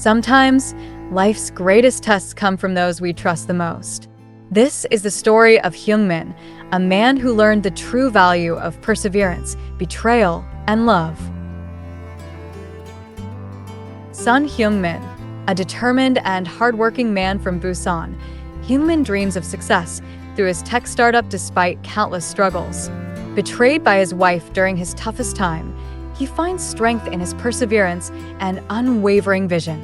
Sometimes, life's greatest tests come from those we trust the most. This is the story of Heung-Min, a man who learned the true value of perseverance, betrayal, and love. Son Heung-Min, a determined and hardworking man from Busan, Heung-Min dreams of success through his tech startup despite countless struggles. Betrayed by his wife during his toughest time, he finds strength in his perseverance and unwavering vision.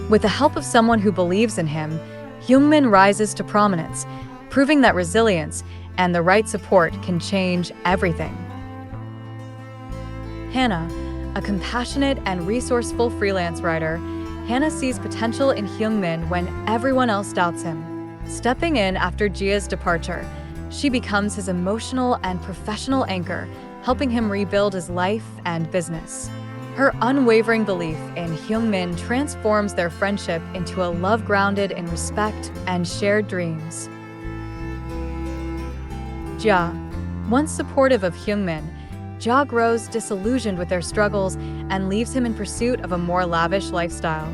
With the help of someone who believes in him, Heung-Min rises to prominence, proving that resilience and the right support can change everything. Hana, a compassionate and resourceful freelance writer, Hana sees potential in Heung-Min when everyone else doubts him. Stepping in after Jia's departure, she becomes his emotional and professional anchor, helping him rebuild his life and business. Her unwavering belief in Heung-Min transforms their friendship into a love grounded in respect and shared dreams. Jia. Once supportive of Heung-Min, Jia grows disillusioned with their struggles and leaves him in pursuit of a more lavish lifestyle.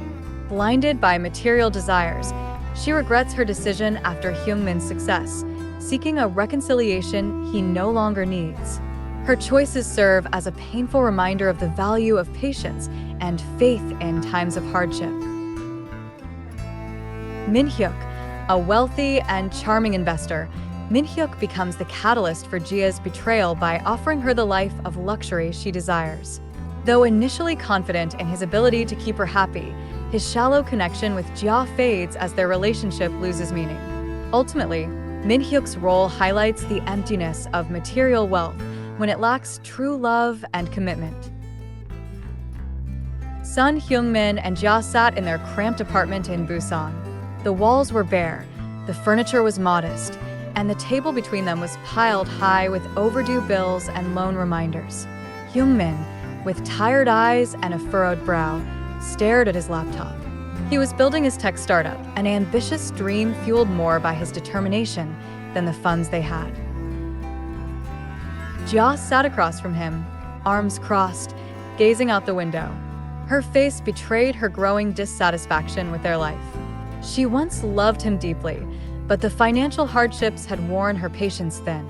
Blinded by material desires, she regrets her decision after Heung-Min's success, seeking a reconciliation he no longer needs. Her choices serve as a painful reminder of the value of patience and faith in times of hardship. Min-hyuk, a wealthy and charming investor, Min-hyuk becomes the catalyst for Jia's betrayal by offering her the life of luxury she desires. Though initially confident in his ability to keep her happy, his shallow connection with Jia fades as their relationship loses meaning. Ultimately, Min-hyuk's role highlights the emptiness of material wealth when it lacks true love and commitment. Son Heung-Min and Jia sat in their cramped apartment in Busan. The walls were bare, the furniture was modest, and the table between them was piled high with overdue bills and loan reminders. Heung-Min, with tired eyes and a furrowed brow, stared at his laptop. He was building his tech startup, an ambitious dream fueled more by his determination than the funds they had. Jia sat across from him, arms crossed, gazing out the window. Her face betrayed her growing dissatisfaction with their life. She once loved him deeply, but the financial hardships had worn her patience thin.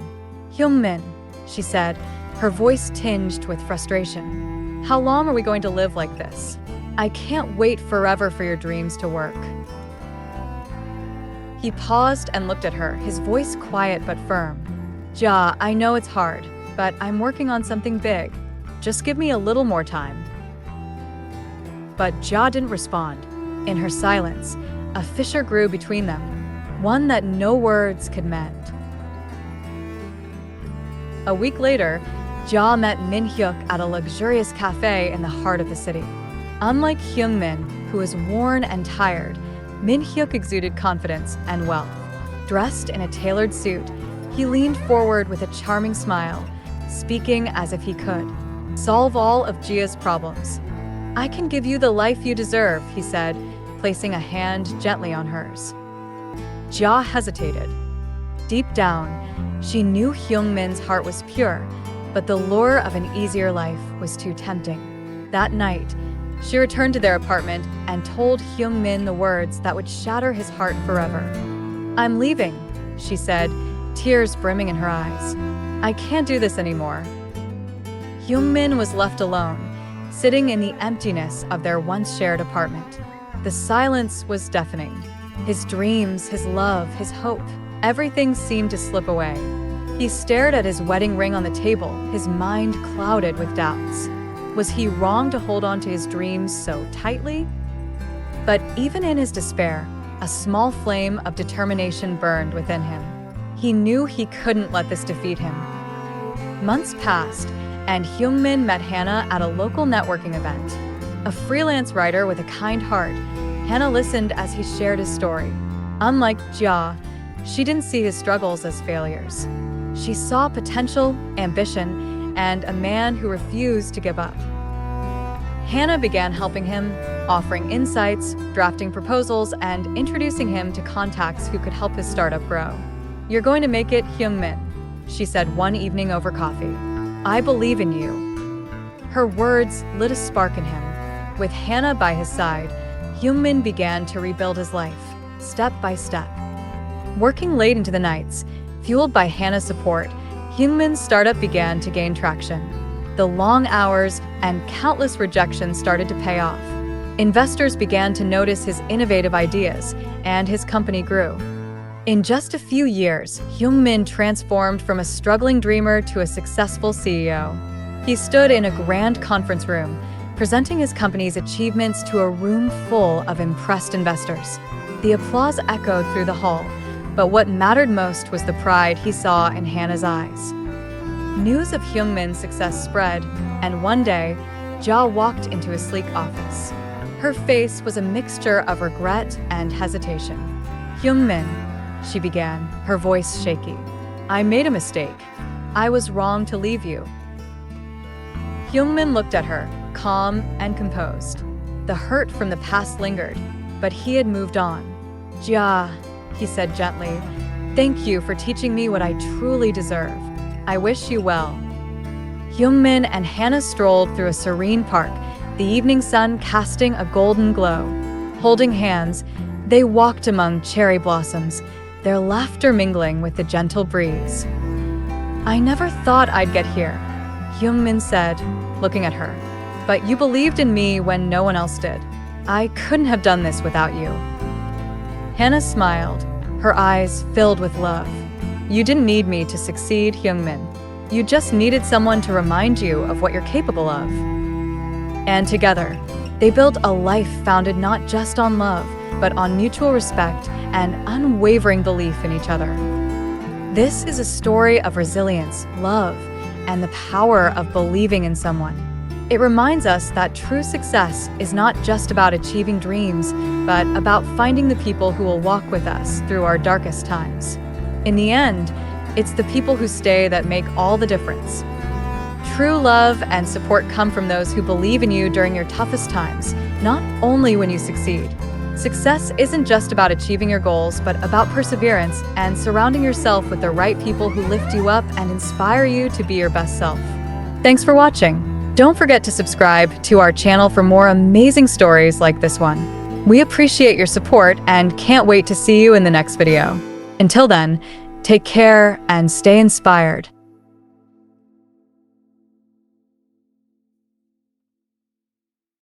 "Heung-Min," she said, her voice tinged with frustration. "How long are we going to live like this? I can't wait forever for your dreams to work." He paused and looked at her, his voice quiet but firm. "Jia, I know it's hard, but I'm working on something big. Just give me a little more time." But Jia didn't respond. In her silence, a fissure grew between them, one that no words could mend. A week later, Jia met Min-hyuk at a luxurious cafe in the heart of the city. Unlike Heung-Min, who was worn and tired, Min-hyuk exuded confidence and wealth. Dressed in a tailored suit, he leaned forward with a charming smile, speaking as if he could solve all of Jia's problems. "I can give you the life you deserve," he said, placing a hand gently on hers. Jia hesitated. Deep down, she knew Heung-Min's heart was pure, but the lure of an easier life was too tempting. That night, she returned to their apartment and told Heung-Min the words that would shatter his heart forever. "I'm leaving," she said, tears brimming in her eyes. "I can't do this anymore." Heung-Min was left alone, sitting in the emptiness of their once shared apartment. The silence was deafening. His dreams, his love, his hope, everything seemed to slip away. He stared at his wedding ring on the table, his mind clouded with doubts. Was he wrong to hold on to his dreams so tightly? But even in his despair, a small flame of determination burned within him. He knew he couldn't let this defeat him. Months passed, and Heung-Min met Hana at a local networking event. A freelance writer with a kind heart, Hana listened as he shared his story. Unlike Jia, she didn't see his struggles as failures. She saw potential, ambition, and a man who refused to give up. Hana began helping him, offering insights, drafting proposals, and introducing him to contacts who could help his startup grow. "You're going to make it, Heung-Min," she said one evening over coffee. "I believe in you." Her words lit a spark in him. With Hana by his side, Heung-Min began to rebuild his life, step by step. Working late into the nights, fueled by Hana's support, Heung-Min's startup began to gain traction. The long hours and countless rejections started to pay off. Investors began to notice his innovative ideas, and his company grew. In just a few years, Heung-Min transformed from a struggling dreamer to a successful CEO. He stood in a grand conference room, presenting his company's achievements to a room full of impressed investors. The applause echoed through the hall, but what mattered most was the pride he saw in Hana's eyes. News of Heung-Min's success spread, and one day, Ja walked into his sleek office. Her face was a mixture of regret and hesitation. "Heung-Min," she began, her voice shaky. "I made a mistake. I was wrong to leave you." Heung-Min looked at her, calm and composed. The hurt from the past lingered, but he had moved on. "Ja," he said gently, "thank you for teaching me what I truly deserve. I wish you well." Heung-Min and Hana strolled through a serene park, the evening sun casting a golden glow. Holding hands, they walked among cherry blossoms, their laughter mingling with the gentle breeze. "I never thought I'd get here," Heung-Min said, looking at her. "But you believed in me when no one else did. I couldn't have done this without you." Hana smiled, her eyes filled with love. "You didn't need me to succeed, Heung-Min. You just needed someone to remind you of what you're capable of." And together, they built a life founded not just on love, but on mutual respect and unwavering belief in each other. This is a story of resilience, love, and the power of believing in someone. It reminds us that true success is not just about achieving dreams, but about finding the people who will walk with us through our darkest times. In the end, it's the people who stay that make all the difference. True love and support come from those who believe in you during your toughest times, not only when you succeed. Success isn't just about achieving your goals, but about perseverance and surrounding yourself with the right people who lift you up and inspire you to be your best self. Thanks for watching. Don't forget to subscribe to our channel for more amazing stories like this one. We appreciate your support and can't wait to see you in the next video. Until then, take care and stay inspired.